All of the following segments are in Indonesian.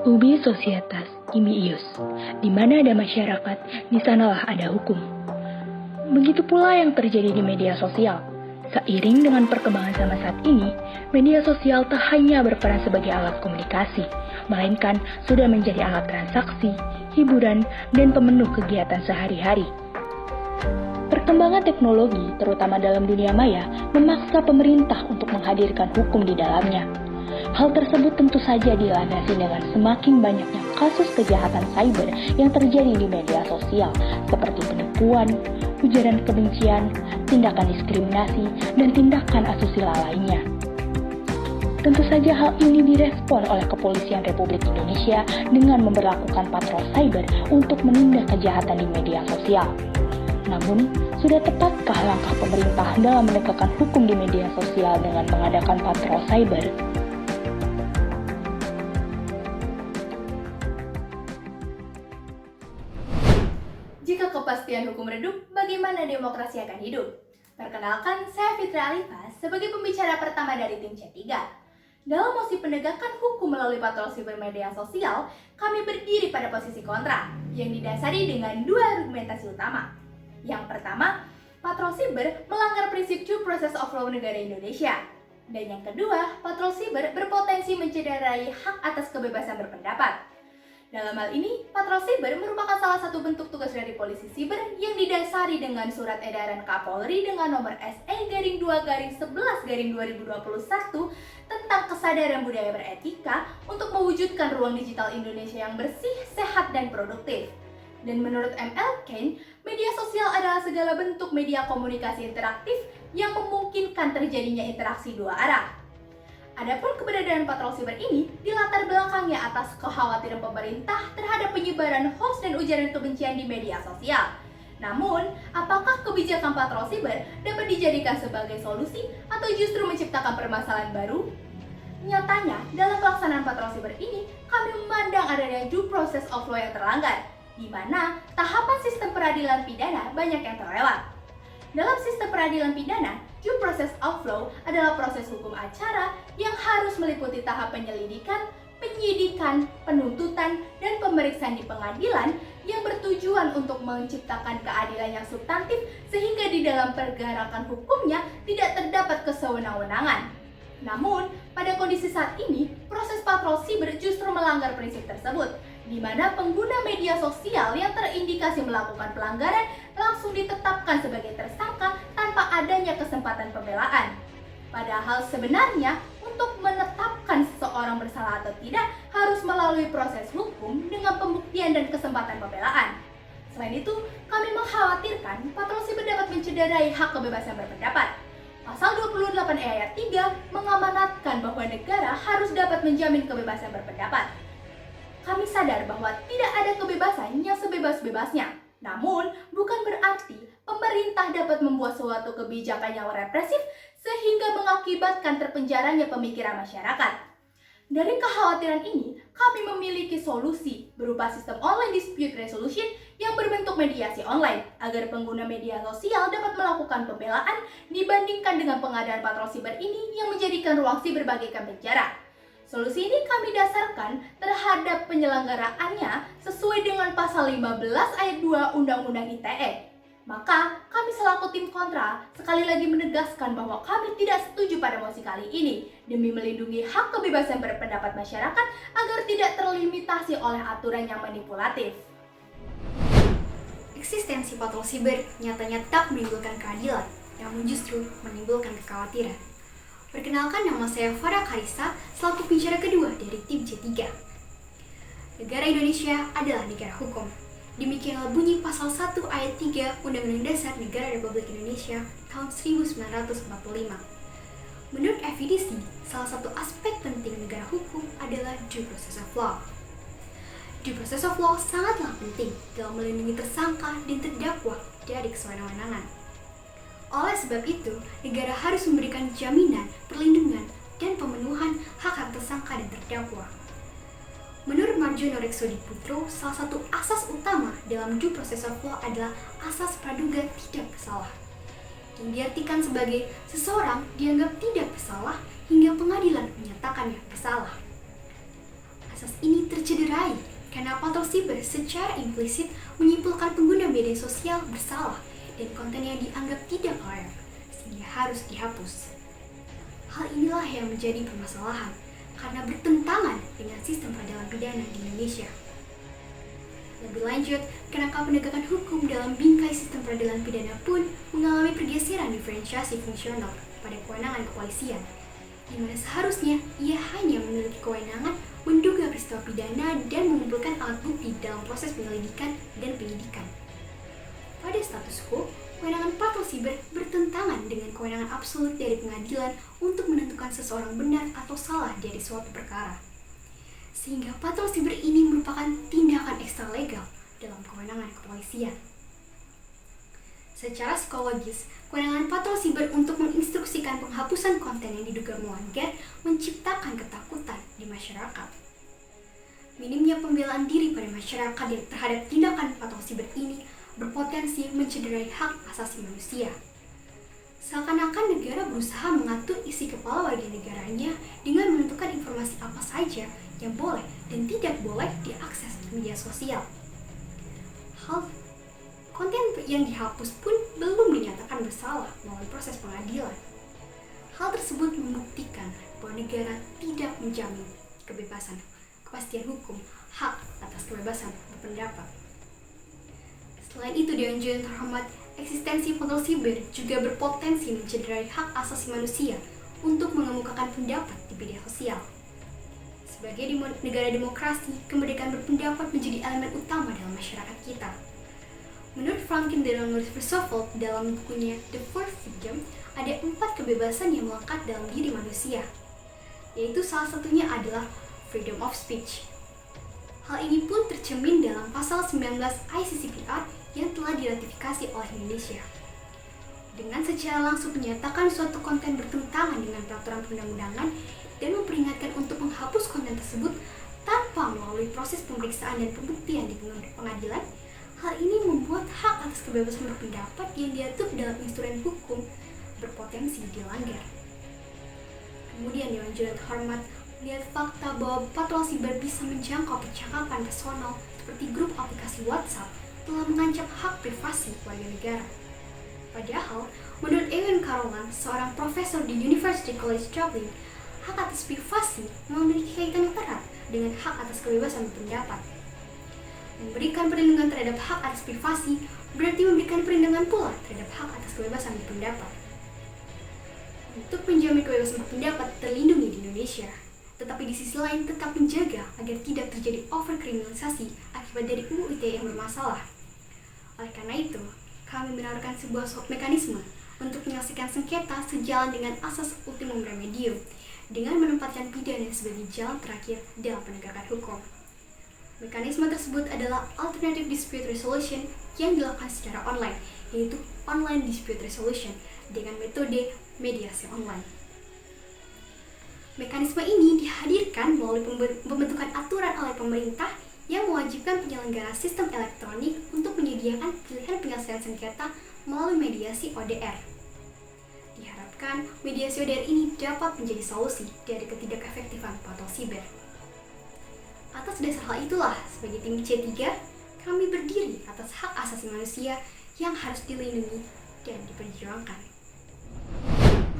Ubi societas imi ius, di mana ada masyarakat, di sanalah ada hukum. Begitu pula yang terjadi di media sosial. Seiring dengan perkembangan zaman saat ini, media sosial tak hanya berperan sebagai alat komunikasi, melainkan sudah menjadi alat transaksi, hiburan, dan pemenuh kegiatan sehari-hari. Perkembangan teknologi, terutama dalam dunia maya, memaksa pemerintah untuk menghadirkan hukum di dalamnya. Hal tersebut tentu saja dilandasi dengan semakin banyaknya kasus kejahatan cyber yang terjadi di media sosial, seperti penipuan, ujaran kebencian, tindakan diskriminasi, dan tindakan asusila lainnya. Tentu saja hal ini direspon oleh Kepolisian Republik Indonesia dengan memberlakukan patrol cyber untuk menindak kejahatan di media sosial. Namun, sudah tepatkah langkah pemerintah dalam menegakkan hukum di media sosial dengan mengadakan patrol cyber? Jika kepastian hukum redup, bagaimana demokrasi akan hidup? Perkenalkan, saya Fitri Alifah sebagai pembicara pertama dari tim C3. Dalam mosi penegakan hukum melalui patrol siber media sosial, kami berdiri pada posisi kontra, yang didasari dengan dua argumentasi utama. Yang pertama, patrol siber melanggar prinsip due process of law negara Indonesia. Dan yang kedua, patrol siber berpotensi mencederai hak atas kebebasan berpendapat. Dalam hal ini, patrol siber merupakan salah satu bentuk tugas dari polisi siber yang didasari dengan surat edaran Kapolri dengan nomor SE-2/11/2021 tentang kesadaran budaya beretika untuk mewujudkan ruang digital Indonesia yang bersih, sehat, dan produktif. Dan menurut M.L. Kane, media sosial adalah segala bentuk media komunikasi interaktif yang memungkinkan terjadinya interaksi dua arah. Adapun keberadaan patrol siber ini dilatar belakangnya atas kekhawatiran pemerintah terhadap penyebaran hoax dan ujaran kebencian di media sosial. Namun, apakah kebijakan patrol siber dapat dijadikan sebagai solusi atau justru menciptakan permasalahan baru? Nyatanya, dalam pelaksanaan patrol siber ini, kami memandang adanya due process of law yang terlanggar, di mana tahapan sistem peradilan pidana banyak yang terlewat. Dalam sistem peradilan pidana, due process of law adalah proses hukum acara yang harus meliputi tahap penyelidikan, penyidikan, penuntutan, dan pemeriksaan di pengadilan yang bertujuan untuk menciptakan keadilan yang substantif sehingga di dalam pergerakan hukumnya tidak terdapat kesewenang-wenangan. Namun, pada kondisi saat ini, proses patrol siber justru melanggar prinsip tersebut, di mana pengguna media sosial yang terindikasi melakukan pelanggaran langsung ditetapkan sebagai tersangka tanpa adanya kesempatan pembelaan. Padahal sebenarnya untuk menetapkan seseorang bersalah atau tidak harus melalui proses hukum dengan pembuktian dan kesempatan pembelaan. Selain itu, kami mengkhawatirkan patrol siber dapat mencederai hak kebebasan berpendapat. Pasal 28 ayat 3 mengamanatkan bahwa negara harus dapat menjamin kebebasan berpendapat. Kami sadar bahwa tidak ada kebebasan yang sebebas-bebasnya. Namun, bukan berarti pemerintah dapat membuat suatu kebijakan yang represif sehingga mengakibatkan terpenjaranya pemikiran masyarakat. Dari kekhawatiran ini, kami memiliki solusi berupa sistem online dispute resolution yang berbentuk mediasi online agar pengguna media sosial dapat melakukan pembelaan dibandingkan dengan pengadaan patrol siber ini yang menjadikan ruang siber bagaikan penjara. Solusi ini kami dasarkan terhadap penyelenggaraannya sesuai dengan pasal 15 ayat 2 Undang-Undang ITE. Maka, kami selaku tim kontra sekali lagi menegaskan bahwa kami tidak setuju pada mosi kali ini demi melindungi hak kebebasan berpendapat masyarakat agar tidak terlimitasi oleh aturan yang manipulatif. Eksistensi patrol siber nyatanya tak menimbulkan keadilan, namun justru menimbulkan kekhawatiran. Perkenalkan, nama saya Farah Karisa, selaku pembicara kedua dari tim C3. Negara Indonesia adalah negara hukum. Demikianlah bunyi pasal 1 ayat 3 Undang-Undang Dasar Negara Republik Indonesia tahun 1945. Menurut FEDC, salah satu aspek penting negara hukum adalah due process of law. Due process of law sangatlah penting dalam melindungi tersangka dan terdakwa dari kesewenang-wenangan. Oleh sebab itu, negara harus memberikan jaminan, perlindungan, dan pemenuhan hak-hak tersangka dan terdakwa. Menurut Marjono Reksodiputro, salah satu asas utama dalam due process of law adalah asas praduga tidak bersalah, yang diartikan sebagai seseorang dianggap tidak bersalah hingga pengadilan menyatakannya bersalah. Asas tercederai karena patroli siber secara implisit menyimpulkan pengguna media sosial bersalah dan konten yang dianggap tidak layak, sehingga harus dihapus. Hal inilah yang menjadi permasalahan karena bertentangan dengan sistem peradilan pidana di Indonesia. Lebih lanjut, kerangka penegakan hukum dalam bingkai sistem peradilan pidana pun mengalami pergeseran diferensiasi fungsional pada kewenangan kepolisian, di mana seharusnya ia hanya memiliki kewenangan menduga peristiwa pidana dan mengumpulkan alat bukti dalam proses penyelidikan dan penyidikan. Pada status quo, kewenangan patroli siber bertentangan dengan kewenangan absolut dari pengadilan untuk menentukan seseorang benar atau salah dari suatu perkara. Sehingga patroli siber ini merupakan tindakan ekstralegal dalam kewenangan kepolisian. Secara psikologis, kewenangan patroli siber untuk menginstruksikan penghapusan konten yang diduga melanggar menciptakan ketakutan di masyarakat. Minimnya pembelaan diri pada masyarakat terhadap tindakan patroli siber ini berpotensi mencederai hak asasi manusia. Seakan-akan negara berusaha mengatur isi kepala warga negaranya dengan menentukan informasi apa saja yang boleh dan tidak boleh diakses di media sosial. Konten yang dihapus pun belum dinyatakan bersalah melalui proses pengadilan. Hal tersebut membuktikan bahwa negara tidak menjamin kebebasan, kepastian hukum, hak atas kebebasan berpendapat. Selain itu, Dewan Juri terhormat, eksistensi patroli siber juga berpotensi mencederai hak asasi manusia untuk mengemukakan pendapat di media sosial. Sebagai negara demokrasi, kemerdekaan berpendapat menjadi elemen utama dalam masyarakat kita. Menurut Franklin Delano Roosevelt dalam bukunya The Fourth Freedom, ada 4 kebebasan yang melekat dalam diri manusia, yaitu salah satunya adalah freedom of speech. Hal ini pun tercermin dalam pasal 19 ICCPR yang telah diratifikasi oleh Indonesia. Dengan secara langsung menyatakan suatu konten bertentangan dengan peraturan perundang-undangan dan memperingatkan untuk menghapus konten tersebut tanpa melalui proses pemeriksaan dan pembuktian di pengadilan, hal ini membuat hak atas kebebasan berpendapat yang diatur dalam instrumen hukum berpotensi dilanggar. Kemudian Dewan Juri terhormat melihat fakta bahwa patroli siber bisa menjangkau percakapan personal seperti grup aplikasi WhatsApp telah mengancam hak privasi warga negara. Padahal, menurut Ewan Carolan, seorang profesor di University College Dublin, hak atas privasi memiliki kaitan erat dengan hak atas kebebasan berpendapat. Memberikan perlindungan terhadap hak atas privasi berarti memberikan perlindungan pula terhadap hak atas kebebasan berpendapat. Untuk menjamin kebebasan berpendapat terlindungi di Indonesia, tetapi di sisi lain tetap menjaga agar tidak terjadi overkriminalisasi akibat dari UU ITE yang bermasalah. Oleh karena itu, kami menawarkan sebuah mekanisme untuk menyelesaikan sengketa sejalan dengan asas ultimum remedium dengan menempatkan pidana sebagai jalan terakhir dalam penegakan hukum. Mekanisme tersebut adalah Alternative Dispute Resolution yang dilakukan secara online, yaitu Online Dispute Resolution dengan metode mediasi online. Mekanisme ini dihadirkan melalui pembentukan aturan oleh pemerintah yang mewajibkan penyelenggara sistem elektronik untuk menyediakan pilihan penyelesaian sengketa melalui mediasi ODR. Diharapkan mediasi ODR ini dapat menjadi solusi dari ketidakefektifan patroli siber. Atas dasar hal itulah, sebagai tim C3, kami berdiri atas hak asasi manusia yang harus dilindungi dan diperjuangkan.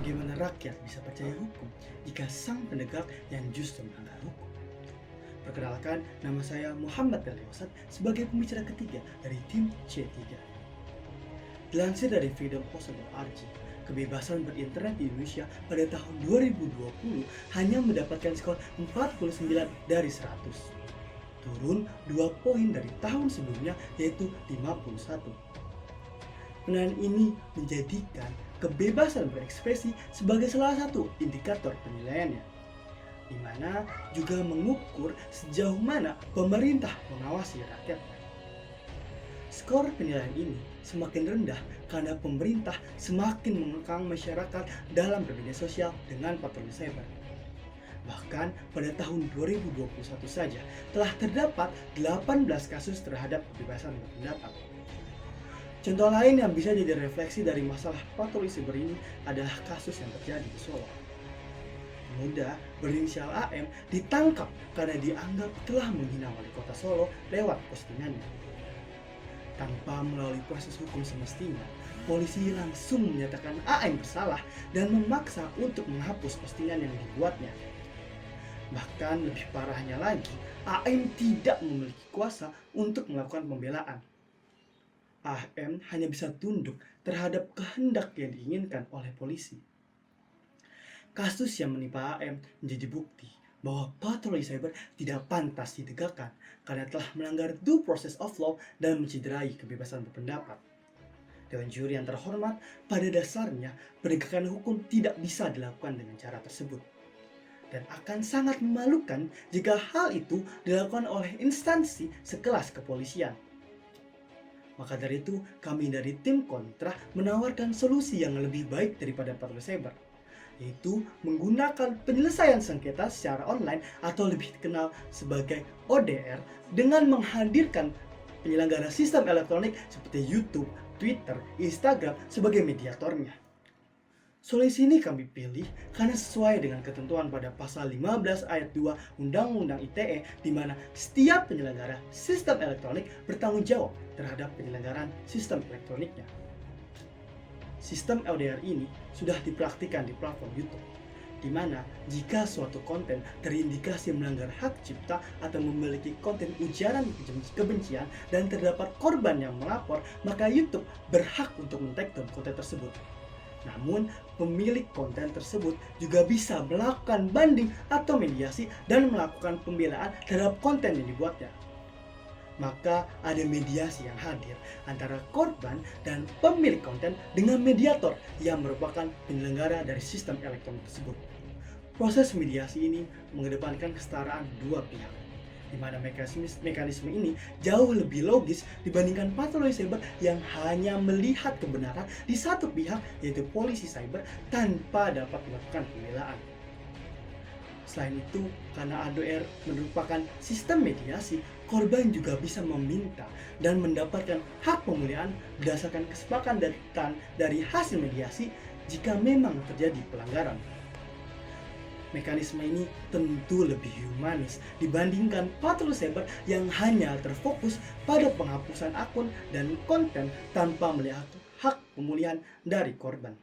Bagaimana rakyat bisa percaya hukum jika sang penegak yang justru melanggar hukum? Perkenalkan, nama saya Muhammad Daliosat sebagai pembicara ketiga dari tim C3. Dilansir dari freedomhouse.org, kebebasan berinternet di Indonesia pada tahun 2020 hanya mendapatkan skor 49 dari 100. Turun 2 poin dari tahun sebelumnya, yaitu 51. Penilaian ini menjadikan kebebasan berekspresi sebagai salah satu indikator penilaiannya, di mana juga mengukur sejauh mana pemerintah mengawasi rakyatnya. Skor penilaian ini semakin rendah karena pemerintah semakin mengekang masyarakat dalam bermedia sosial dengan patroli cyber. Bahkan pada tahun 2021 saja telah terdapat 18 kasus terhadap kebebasan berpendapat. Contoh lain yang bisa jadi refleksi dari masalah patroli siber ini adalah kasus yang terjadi di Solo. pemuda berinisial AM ditangkap karena dianggap telah menghina wali kota Solo lewat postingannya. Tanpa melalui proses hukum semestinya, polisi langsung menyatakan AM bersalah dan memaksa untuk menghapus postingan yang dibuatnya. Bahkan lebih parahnya lagi, AM tidak memiliki kuasa untuk melakukan pembelaan. AM hanya bisa tunduk terhadap kehendak yang diinginkan oleh polisi. Kasus yang menimpa AM menjadi bukti bahwa patroli cyber tidak pantas ditegakkan karena telah melanggar due process of law dan mencederai kebebasan berpendapat. Dewan juri yang terhormat, pada dasarnya penegakan hukum tidak bisa dilakukan dengan cara tersebut. Dan akan sangat memalukan jika hal itu dilakukan oleh instansi sekelas kepolisian. Maka dari itu, kami dari tim kontra menawarkan solusi yang lebih baik daripada patroli cyber, yaitu menggunakan penyelesaian sengketa secara online atau lebih dikenal sebagai ODR dengan menghadirkan penyelenggara sistem elektronik seperti YouTube, Twitter, Instagram sebagai mediatornya. Solusi ini kami pilih karena sesuai dengan ketentuan pada pasal 15 ayat 2 Undang-Undang ITE, di mana setiap penyelenggara sistem elektronik bertanggung jawab terhadap penyelenggaraan sistem elektroniknya. Sistem LDR ini sudah dipraktikkan di platform YouTube, di mana jika suatu konten terindikasi melanggar hak cipta atau memiliki konten ujaran kebencian dan terdapat korban yang melapor, maka YouTube berhak untuk men-take-down konten tersebut. Namun, pemilik konten tersebut juga bisa melakukan banding atau mediasi dan melakukan pembelaan terhadap konten yang dibuatnya. Maka ada mediasi yang hadir antara korban dan pemilik konten dengan mediator yang merupakan penyelenggara dari sistem elektronik tersebut. Proses mediasi ini mengedepankan kesetaraan dua pihak, di mana mekanisme ini jauh lebih logis dibandingkan patroli cyber yang hanya melihat kebenaran di satu pihak, yaitu polisi cyber, tanpa dapat melakukan pembelaan. Selain itu, karena ADR merupakan sistem mediasi, korban juga bisa meminta dan mendapatkan hak pemulihan berdasarkan kesepakatan dari hasil mediasi jika memang terjadi pelanggaran. Mekanisme ini tentu lebih humanis dibandingkan patroli cyber yang hanya terfokus pada penghapusan akun dan konten tanpa melihat hak pemulihan dari korban.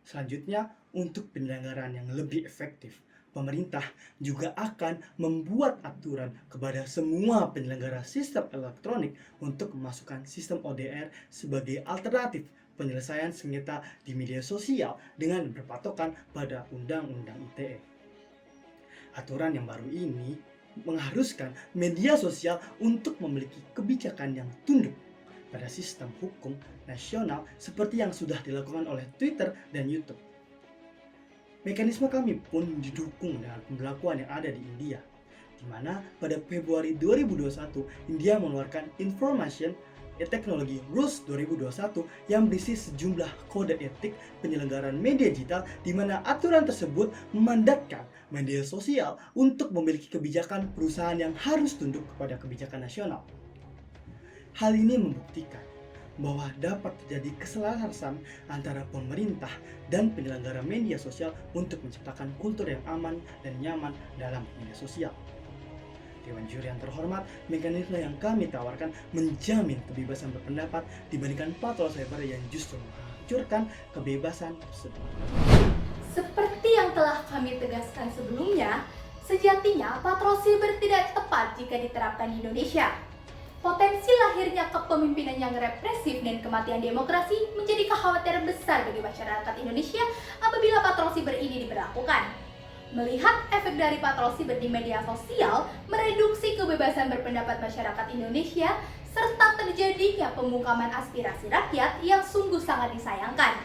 Selanjutnya, untuk penyelenggaraan yang lebih efektif, pemerintah juga akan membuat aturan kepada semua penyelenggara sistem elektronik untuk memasukkan sistem ODR sebagai alternatif penyelesaian sengketa di media sosial dengan berpatokan pada Undang-Undang ITE. Aturan yang baru ini mengharuskan media sosial untuk memiliki kebijakan yang tunduk pada sistem hukum nasional seperti yang sudah dilakukan oleh Twitter dan YouTube. Mekanisme kami pun didukung dengan pemberlakuan yang ada di India, di mana pada Februari 2021 India mengeluarkan Information Technology Rules 2021 yang berisi sejumlah kode etik penyelenggaraan media digital, di mana aturan tersebut memandatkan media sosial untuk memiliki kebijakan perusahaan yang harus tunduk kepada kebijakan nasional. Hal ini membuktikan bahwa dapat terjadi keselarasan antara pemerintah dan penyelenggara media sosial untuk menciptakan kultur yang aman dan nyaman dalam media sosial. Dewan juri yang terhormat, mekanisme yang kami tawarkan menjamin kebebasan berpendapat dibandingkan patroli cyber yang justru menghancurkan kebebasan tersebut. Seperti yang telah kami tegaskan sebelumnya, sejatinya patroli cyber tidak tepat jika diterapkan di Indonesia. Potensi lahirnya kepemimpinan yang represif dan kematian demokrasi menjadi kekhawatiran besar bagi masyarakat Indonesia apabila patroli cyber ini diberlakukan. Melihat efek dari patroli cyber di media sosial mereduksi kebebasan berpendapat masyarakat Indonesia serta terjadinya pembungkaman aspirasi rakyat yang sungguh sangat disayangkan.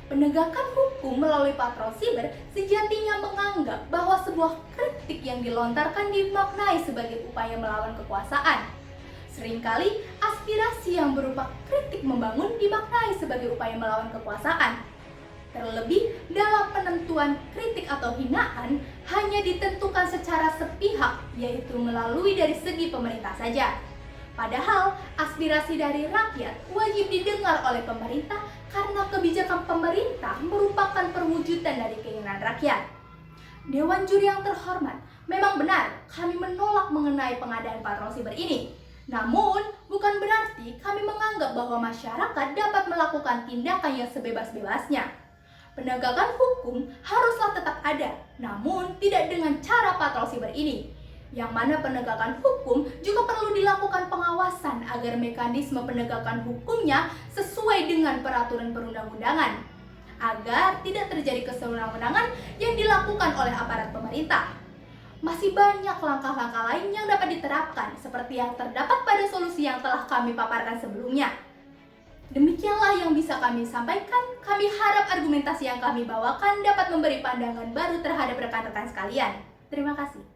Penegakan hukum melalui patroli cyber sejatinya menganggap bahwa sebuah kritik yang dilontarkan dimaknai sebagai upaya melawan kekuasaan. Seringkali aspirasi yang berupa kritik membangun dimaknai sebagai upaya melawan kekuasaan. Terlebih dalam penentuan kritik atau hinaan hanya ditentukan secara sepihak, yaitu melalui dari segi pemerintah saja. Padahal aspirasi dari rakyat wajib didengar oleh pemerintah karena kebijakan pemerintah merupakan perwujudan dari keinginan rakyat. Dewan Juri yang terhormat, memang benar kami menolak mengenai pengadaan patrol siber ini. Namun, bukan berarti kami menganggap bahwa masyarakat dapat melakukan tindakan yang sebebas-bebasnya. Penegakan hukum haruslah tetap ada, namun tidak dengan cara patrol siber ini. Yang mana penegakan hukum juga perlu dilakukan pengawasan agar mekanisme penegakan hukumnya sesuai dengan peraturan perundang-undangan, agar tidak terjadi kesewenang-wenangan yang dilakukan oleh aparat pemerintah. Masih banyak langkah-langkah lain yang dapat diterapkan, seperti yang terdapat pada solusi yang telah kami paparkan sebelumnya. Demikianlah yang bisa kami sampaikan. Kami harap argumentasi yang kami bawakan dapat memberi pandangan baru terhadap rekan-rekan sekalian. Terima kasih.